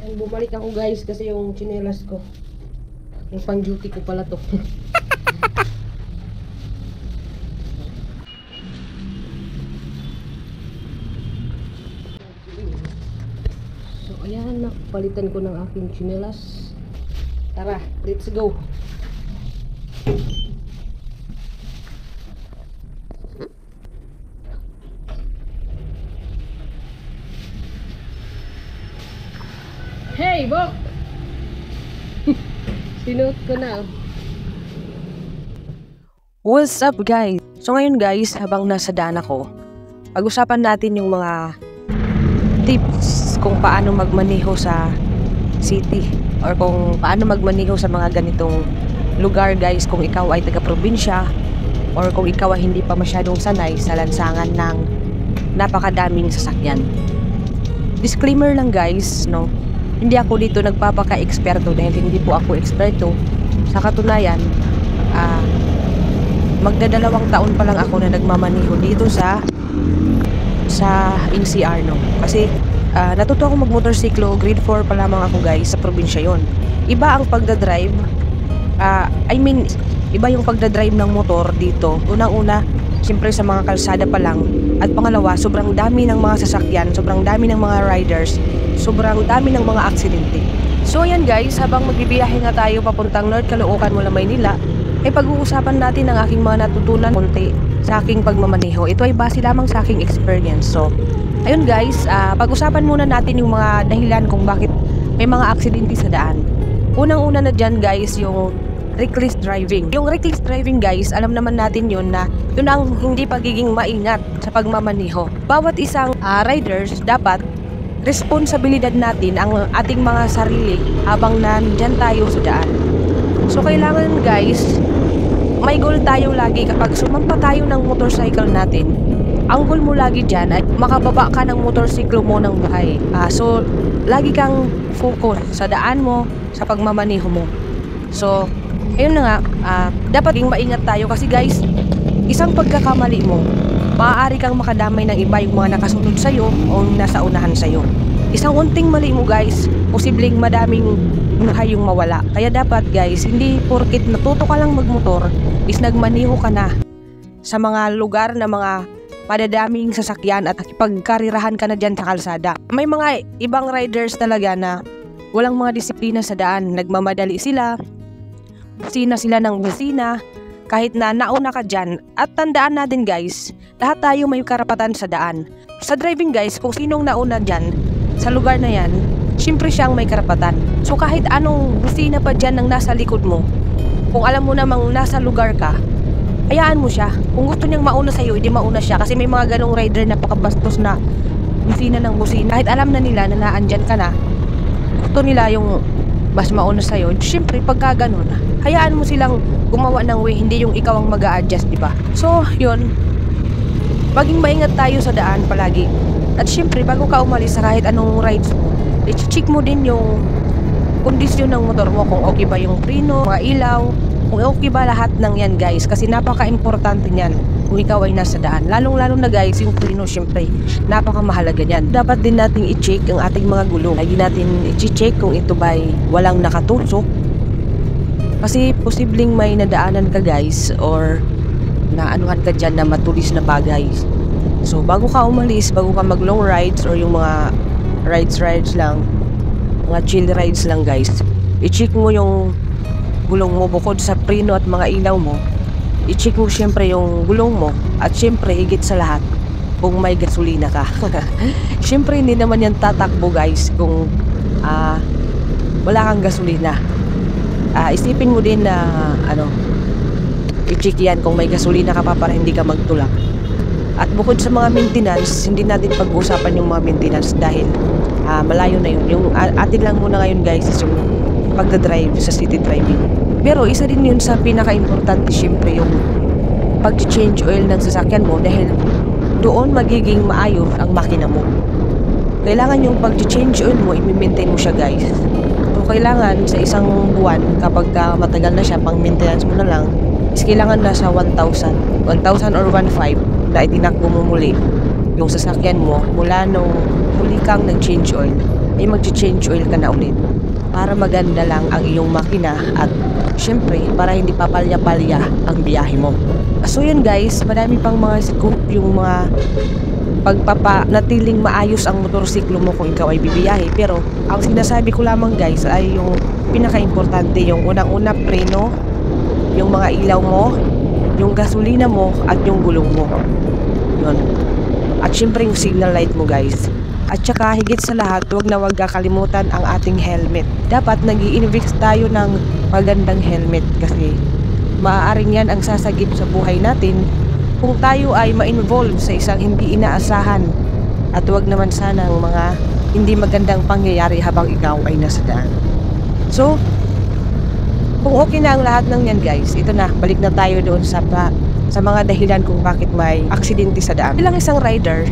And bumalik ako guys kasi yung tsinelas ko. Yung pang duty ko pala to. So ayan, napalitan ko ng aking tsinelas. Tara, let's go. Hey, Bok! Sinuot ko na. What's up guys? So ngayon guys, habang nasa daan ako, pag-usapan natin yung mga tips kung paano magmaneho sa city or kung paano magmaneho sa mga ganitong lugar guys kung ikaw ay taga-probinsya or kung ikaw ay hindi pa masyadong sanay sa lansangan ng napakadaming sasakyan. Disclaimer lang guys, no? Hindi ako dito nagpapaka-eksperto dahil hindi po ako eksperto. Sa katunayan, magdadalawang taon pa lang ako na nagmamaniho dito sa NCR, no? Kasi natuto ako magmotorsiklo, grade 4 pa lamang ako guys, sa probinsya yon. Iba ang pagdadrive, iba yung pagdadrive ng motor dito. Unang-una, siyempre sa mga kalsada pa lang. At pangalawa, sobrang dami ng mga sasakyan, sobrang dami ng mga riders, sobrang dami ng mga aksidente. So ayan guys, habang magbibiyahe nga tayo papuntang North Caloocan mula Maynila, ay pag-uusapan natin ang aking mga natutunan konti sa aking pagmamaneho. Ito ay base lamang sa aking experience. So ayun guys, pag-usapan muna natin yung mga dahilan kung bakit may mga aksidente sa daan. Unang-una na dyan guys, yung reckless driving. Yung reckless driving guys, alam naman natin yun na yun ang hindi pagiging maingat sa pagmamaneho. Bawat isang riders dapat responsibilidad natin ang ating mga sarili habang nandyan tayo sa daan. So kailangan guys, may goal tayo lagi kapag sumampa tayo ng motorcycle natin. Ang goal mo lagi dyan ay makababa ka ng motorsiklo mo ng bahay. So lagi kang focus sa daan mo, sa pagmamaneho mo. So ayun na nga, dapat ding maingat tayo kasi guys, isang pagkakamali mo, maaari kang makadamay ng iba yung mga nakasunod sa'yo o nasa unahan sa'yo. Isang unting mali mo guys, posibleng madaming buhay yung mawala. Kaya dapat guys, hindi porkit natuto ka lang magmotor, is nagmaniho ka na sa mga lugar na mga madadaming sasakyan at pagkarirahan ka na dyan sa kalsada. May mga ibang riders talaga na walang mga disiplina sa daan, nagmamadali sila, busina sila ng busina, kahit na nauna ka dyan. At tandaan natin guys, lahat tayo may karapatan sa daan. Sa driving guys, kung sinong nauna dyan, sa lugar na yan, syempre siyang may karapatan. So kahit anong busina pa dyan ng nasa likod mo, kung alam mo namang nasa lugar ka, hayaan mo siya. Kung gusto niyang mauna sa'yo, hindi mauna siya. Kasi may mga ganong rider na pakabastos na busina ng busina. Kahit alam na nila na naandyan ka na, gusto nila yung mas mauna sa'yo. Siyempre, pagka ganun, hayaan mo silang gumawa ng way, hindi yung ikaw ang mag-a-adjust, diba? So, yun, maging maingat tayo sa daan palagi. At siyempre, bago ka umalis sa kahit anong rides mo, i-check mo din yung kondisyon ng motor mo, kung okay ba yung preno, mga ilaw, kung okay ba lahat ng yan guys, kasi napaka-importante niyan kung ikaw ay nasa daan. Lalong-lalo na guys, yung preno siyempre, napaka-mahalaga niyan. Dapat din natin i-check ang ating mga gulong. Lagi natin i-check kung ito ba'y walang nakatusok. Kasi posibleng may nadaanan ka guys or naanuhan ka dyan na matulis na bagay. So bago ka umalis, bago ka mag long rides or yung mga rides lang, mga chill rides lang guys, i-check mo yung gulong mo bukod sa preno at mga ilaw mo. I-check mo syempre yung gulong mo at syempre higit sa lahat kung may gasolina ka. Syempre hindi naman yan tatakbo guys kung wala kang gasolina. Isipin mo din na i-check yan kung may gasolina ka pa para hindi ka magtulak. At bukod sa mga maintenance, hindi natin pag-uusapan yung mga maintenance dahil malayo na yun. Yung atin lang muna ngayon guys is yung pagdadrive sa city driving. Pero isa din yun sa pinaka-importante syempre yung pag-change oil ng sasakyan mo dahil doon magiging maayos ang makina mo. Kailangan yung pag-change oil mo, i-maintain mo siya guys. So kailangan sa isang buwan kapag matagal na siya, pang maintenance mo na lang, is kailangan na sa 1,000 or 1,500 na itinakbo mo muli yung sasakyan mo mula nung huli kang nag-change oil. ay mag-change oil ka na ulit para maganda lang ang iyong makina at syempre para hindi papalya-palya ang biyahe mo. So yun guys, marami pang mga scoop yung mga pagpapanatiling maayos ang motorsiklo mo kung ikaw ay bibiyahe. Pero ang sinasabi ko lamang guys ay yung pinaka-importante, yung unang-una preno, yung mga ilaw mo, yung gasolina mo at yung gulong mo. Yun. At syempre yung signal light mo guys. At saka higit sa lahat, huwag na huwag kakalimutan ang ating helmet. Dapat nag-i-invest tayo ng magandang helmet kasi maaaring yan ang sasagip sa buhay natin kung tayo ay ma-involve sa isang hindi inaasahan. At huwag naman sana ang mga hindi magandang pangyayari habang ikaw ay nasa daan. So, kung okay na ang lahat ng yan guys, ito na, balik na tayo doon sa mga dahilan kung bakit may aksidente sa daan. Bilang isang rider,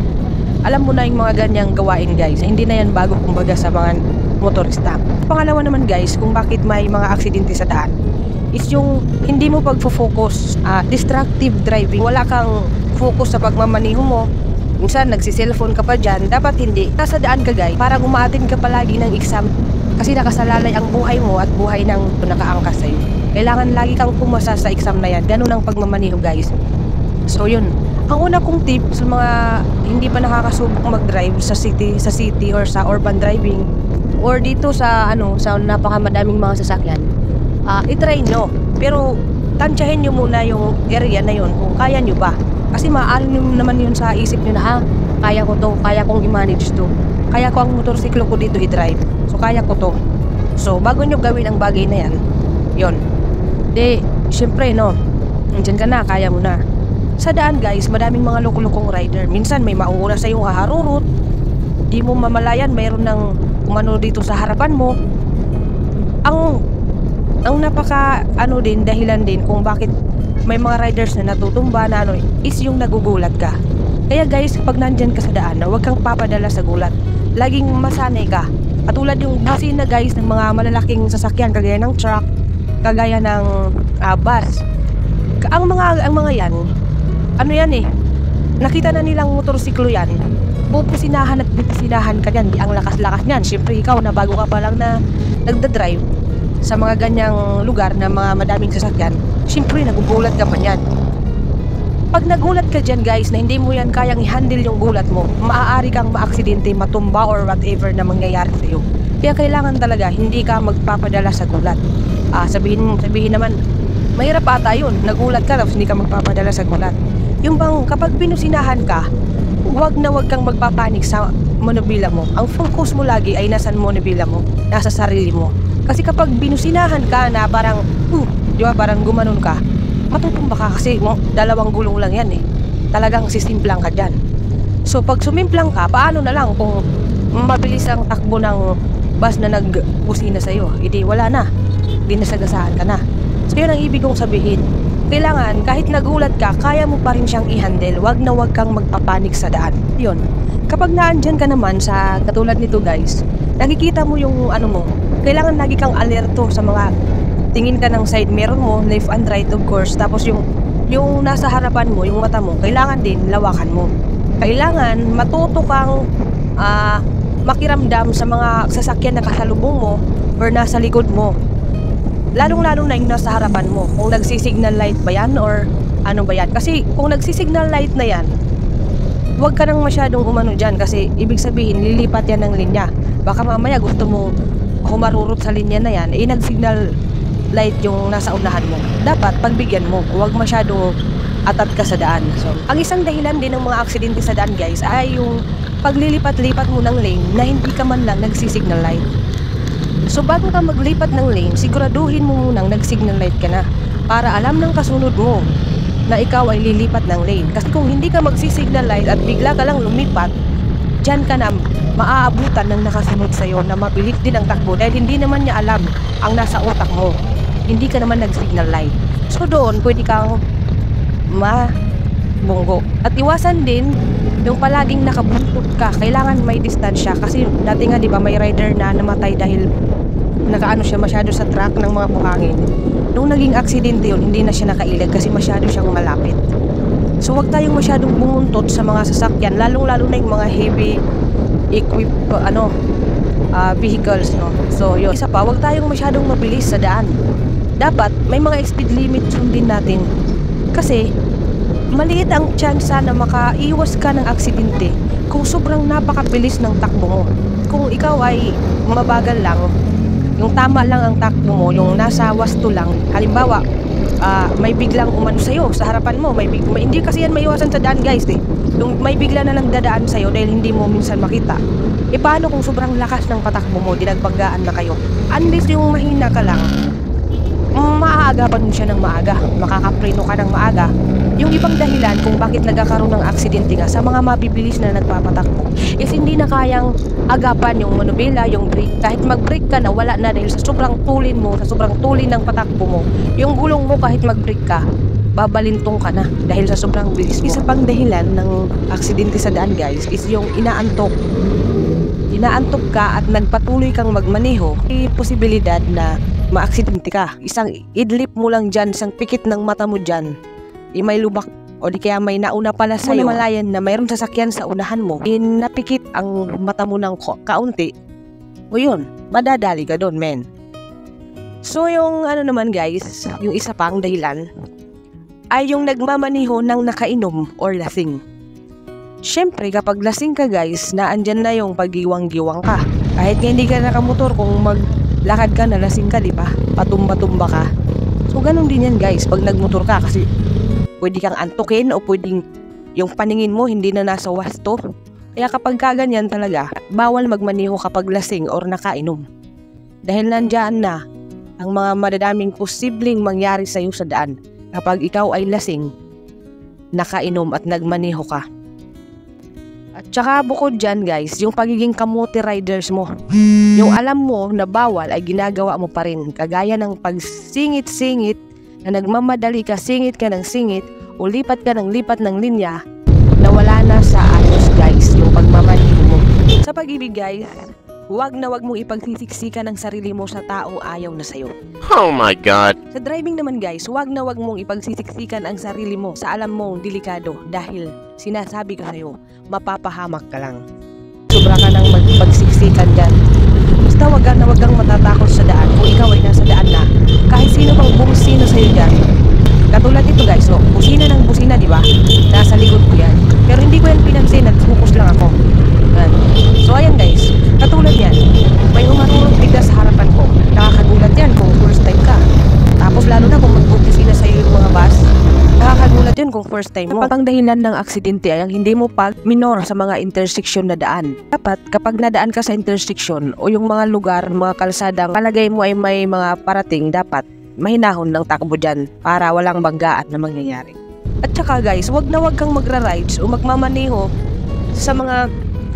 alam mo na yung mga ganyang gawain guys. Hindi na yan bago kumbaga sa mga motorista. Pangalawa naman guys, kung bakit may mga aksidente sa daan, is yung hindi mo pagfo-focus, distractive driving. Wala kang focus sa pagmamaniho mo. Minsan nagsi-cellphone ka pa dyan. Dapat hindi. Nasa daan ka guys, parang umaattend ka palagi ng exam. Kasi nakasalalay ang buhay mo at buhay ng nakaangkas sa'yo. Kailangan lagi kang pumasa sa exam na yan. Ganun ang pagmamaniho guys. So yun. Ang una kong tip sa mga hindi pa nakakasubok mag-drive sa city or sa urban driving or dito sa sa napakamadaming mga sasakyan, i-try nyo. Pero tansyahin nyo muna yung area na yun kung kaya nyo ba. Kasi maaari nyo naman yun sa isip nyo na kaya ko to, kaya kong i-manage to, kaya ko ang motorsiklo ko dito i-drive, so kaya ko to. So bago nyo gawin ang bagay na yan, yun, syempre nandyan ka na, kaya mo na. Sa daan guys, madaming mga loko-lokong rider. Minsan may mauuna sa yung haharurot, di mo mamalayan mayroon ng umano dito sa harapan mo. Ang napaka dahilan din kung bakit may mga riders na natutumba na is yung nagugulat ka. Kaya guys, pag nandyan ka sa daan, huwag kang papadala sa gulat. Laging masanay ka. Katulad yung busina guys ng mga malalaking sasakyan kagaya ng truck, kagaya ng bus. Ang mga yan, nakita na nilang motorsiklo yan, pupusinahan at bupusinahan ka yan. Di ang lakas-lakas niyan. Siyempre ikaw na bago ka pa lang na nagdadrive sa mga ganyang lugar na mga madaming sasakyan, siyempre nagugulat ka pa yan. Pag nagulat ka dyan guys na hindi mo yan kayang i-handle yung gulat mo, maaari kang maaksidente, matumba or whatever na mangyayari sa'yo. Kaya kailangan talaga hindi ka magpapadala sa gulat. Sabihin naman, mahirap ata yun, nagulat ka tapos hindi ka magpapadala sa gulat. Yung bang kapag binusinahan ka, wag kang magpapanik sa monobila mo. Ang focus mo lagi ay nasa monobila mo, nasa sarili mo. Kasi kapag binusinahan ka na parang, di ba, parang gumanon ka, matutumba ka kasi dalawang gulong lang yan Talagang sisimplang ka dyan. So pag sumimplang ka, paano na lang kung mabilis ang takbo ng bus na nagbusina sa'yo? Hindi, wala na. Binasagasaan ka na. So yun ang ibig kong sabihin. Kailangan, kahit nagulat ka, kaya mo pa rin siyang i-handle. Wag kang magpapanik sa daan. Yun. Kapag naandyan ka naman sa katulad nito guys, nakikita mo yung mo, kailangan lagi kang alerto sa mga tingin ka ng side mirror mo, left and right of course. Tapos yung nasa harapan mo, yung mata mo, kailangan din lawakan mo. Kailangan matuto kang makiramdam sa mga sasakyan na kasalubong mo or nasa likod mo. Lalong-lalo na yung nasa harapan mo. Kung nagsisignal light ba yan or ano ba yan. Kasi kung nagsisignal light na yan, huwag ka nang masyadong umano dyan kasi ibig sabihin lilipat yan ng linya. Baka mamaya gusto mo humarurot sa linya na yan, nag-signal light yung nasa unahan mo. Dapat pagbigyan mo, huwag masyadong atat ka sa daan. So, ang isang dahilan din ng mga aksidente sa daan guys ay yung paglilipat-lipat mo ng lane na hindi ka man lang nagsisignal light. So bago ka maglipat ng lane, siguraduhin mo munang nag-signal light ka na para alam ng kasunod mo na ikaw ay lilipat ng lane. Kasi kung hindi ka magsisignal light at bigla ka lang lumipat, dyan ka na maaabutan ng nakasunod sa'yo na mabilis din ang takbo dahil hindi naman niya alam ang nasa utak mo. Hindi ka naman nag-signal light. So doon, pwede kang mabunggo. At iwasan din yung palaging nakabuntot ka. Kailangan may distansya kasi dati nga 'di ba may rider na namatay dahil nakaano siya masyado sa track ng mga buhangin. Nung naging aksidente yun, hindi na siya nakailag kasi masyado siyang malapit. So wag tayong masyadong bumuntot sa mga sasakyan, lalong-lalo na yung mga heavy vehicles, no? So yun. Isa pa, wag tayong masyadong mabilis sa daan. Dapat may mga speed limit sundin natin. Kasi maliit ang tsansa na makaiwas ka ng aksidente kung sobrang napakabilis ng takbo mo. Kung ikaw ay mabagal lang, yung tama lang ang takbo mo, yung nasa wasto lang, halimbawa, may biglang umano sa'yo sa harapan mo, hindi kasi yan maiwasan sa daan guys eh. Yung may bigla na lang dadaan sa'yo dahil hindi mo minsan makita. E paano kung sobrang lakas ng patakbo mo, dinagbanggaan na kayo? Unless yung mahina ka lang, maaagapan mo siya ng maaga, makakapreno ka ng maaga. Yung ibang dahilan kung bakit nagkakaroon ng aksidente nga sa mga mabibilis na nagpapatakbo is hindi na kayang agapan yung manubela, yung brake. Kahit mag-brake ka na, wala na dahil sa sobrang tulin mo, sa sobrang tulin ng patakbo mo. Yung gulong mo kahit mag-brake ka, babalintong ka na dahil sa sobrang bilis mo. Isa pang dahilan ng aksidente sa daan guys is yung inaantok. Inaantok ka at nagpatuloy kang magmaneho, may posibilidad na maaksidente ka. Isang idlip mo lang dyan, isang pikit ng mata mo dyan, may lubak o di kaya may nauna pala sa'yo. Malayan na mayroong sasakyan sa unahan mo, napikit ang mata mo ng kaunti, o yun, madadali ka doon, men. So yung ano naman guys, yung isa pang dahilan ay yung nagmamaniho ng nakainom or lasing. Syempre kapag lasing ka guys, naandyan na yung paggiwang-giwang ka. Kahit hindi ka nakamotor, kung maglakad ka na lasing ka, di ba? Patumba-tumba ka. So ganun din yan guys pag nagmotor ka, kasi pwede kang antukin o pwedeng yung paningin mo hindi na nasa wasto. Kaya kapag kaganyan talaga, bawal magmaniho kapag lasing or nakainom. Dahil nandyan na ang mga madadaming posibleng mangyari sa'yo sa daan kapag ikaw ay lasing, nakainom at nagmaniho ka. At saka bukod dyan guys, yung pagiging kamote riders mo. Yung alam mo na bawal ay ginagawa mo pa rin. Kagaya ng pagsingit-singit na nagmamadali ka, singit ka ng singit o lipat ka ng lipat ng linya na wala na sa ayos guys yung pagmamaniho mo. Sa pag-ibig guys, wag na wag mong ipagsisiksikan ang sarili mo sa taong ayaw na sa'yo. Oh my God! Sa driving naman guys, wag na wag mong ipagsisiksikan ang sarili mo sa alam mong delikado dahil sinasabi ko sa'yo, mapapahamak ka lang. Sobra ka nang magpagsiksikan dyan. Basta wag kang matatakot sa daan kung ikaw ay nasa daan na. Kahit sino pang bumisina sa'yo dyan. Katulad ito guys, so, busina ng busina, di ba? Nasa likod ko yan. Pero hindi ko yan pinansin at focus lang ako. Yan. So ayan guys, katulad yan, may humarurong bigla sa harapan ko. Nakakagulat yan kung first time ka. Tapos lalo na kung magbubisina sa'yo yung mga bus, nakakagulat yun kung first time mo. Kapag dahilan ng aksidente ay ang hindi mo pag-minor sa mga intersection na daan. Dapat kapag nadaan ka sa intersection o yung mga lugar, mga kalsadang palagay mo ay may mga parating, dapat mahinahon ng takbo dyan para walang banggaan na mangyayari. At saka guys, wag na wag kang magra-rides o magmamaneho sa mga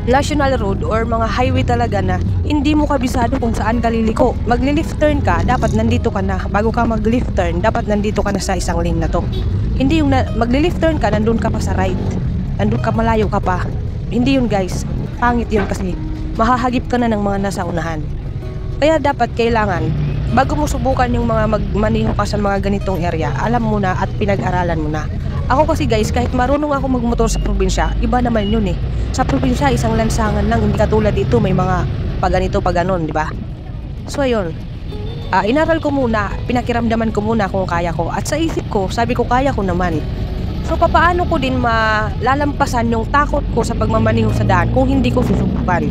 national road or mga highway talaga na hindi mo kabisado kung saan ka liliko. Magli-left turn ka, dapat nandito ka na. Bago ka mag-left turn, dapat nandito ka na sa isang lane na to. Hindi yung magli-left turn ka, nandun ka pa sa right. Nandun ka, malayo ka pa. Hindi yun guys. Pangit yun kasi mahahagip ka na ng mga nasa unahan. Kaya dapat kailangan, bago mo subukan yung mga magmaneho ka sa mga ganitong area, alam mo na at pinag-aralan mo na. Ako kasi guys, kahit marunong ako magmotor sa probinsya, iba naman yun eh. Sa probinsya, isang lansangan lang, hindi katulad dito, may mga paganito, paganon, di ba? So ayun, inaral ko muna, pinakiramdaman ko muna kung kaya ko. At sa isip ko, sabi ko kaya ko naman. So papaano ko din malalampasan yung takot ko sa pagmamaneho sa daan kung hindi ko susubukan.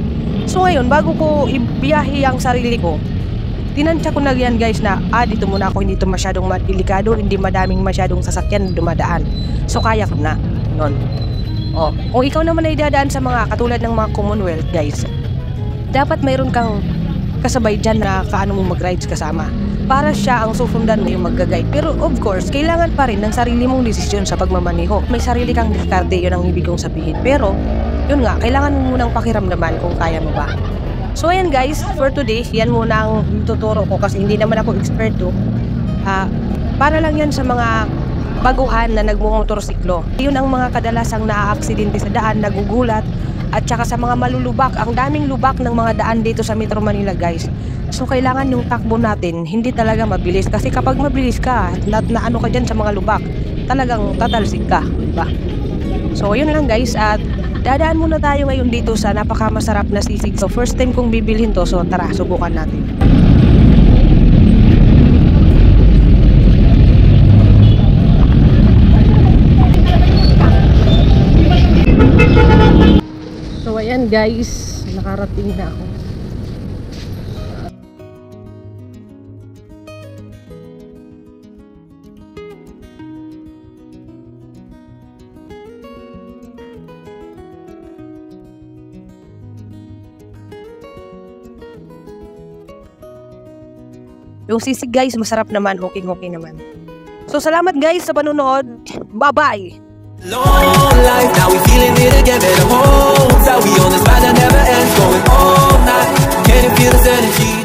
So ngayon, bago ko ibiyahe ang sarili ko, tinansya ko na yan guys na dito muna ako, hindi ito masyadong delikado, hindi madaming masyadong sasakyan dumadaan. So kaya ko na nun. Kung ikaw naman ay dadaan sa mga katulad ng mga Commonwealth guys, dapat mayroon kang kasabay dyan na kaano mo mag-rides kasama para siya ang susundan mo yung mag-guide. Pero of course, kailangan pa rin ng sarili mong desisyon sa pagmamaneho. May sarili kang diskarte, yun ang ibig kong sabihin. Pero yun nga, kailangan mo munang pakiramdaman kung kaya mo ba. So ayan guys, for today, yan muna ang tuturo ko kasi hindi naman ako eksperto. Para lang yan sa mga baguhan na nagmumotorsiklo. Yun ang mga kadalasang naaaksidente sa daan, nagugulat, at saka sa mga malulubak. Ang daming lubak ng mga daan dito sa Metro Manila guys. So kailangan yung takbo natin hindi talaga mabilis, kasi kapag mabilis ka na ano ka dyan sa mga lubak, talagang tatalsik ka, diba? So yun lang guys, at Dadaan muna tayo ngayon dito sa napakamasarap na sisig. So first time kong bibilhin to, so tara, subukan natin. So ayan guys, nakarating na ako. Yung sisig guys, masarap naman, okay naman. So salamat guys sa panonood. Bye-bye! Long life, now we feeling it again. Better hold tight, we on this ride that never ends. Going all night, can you feel this energy?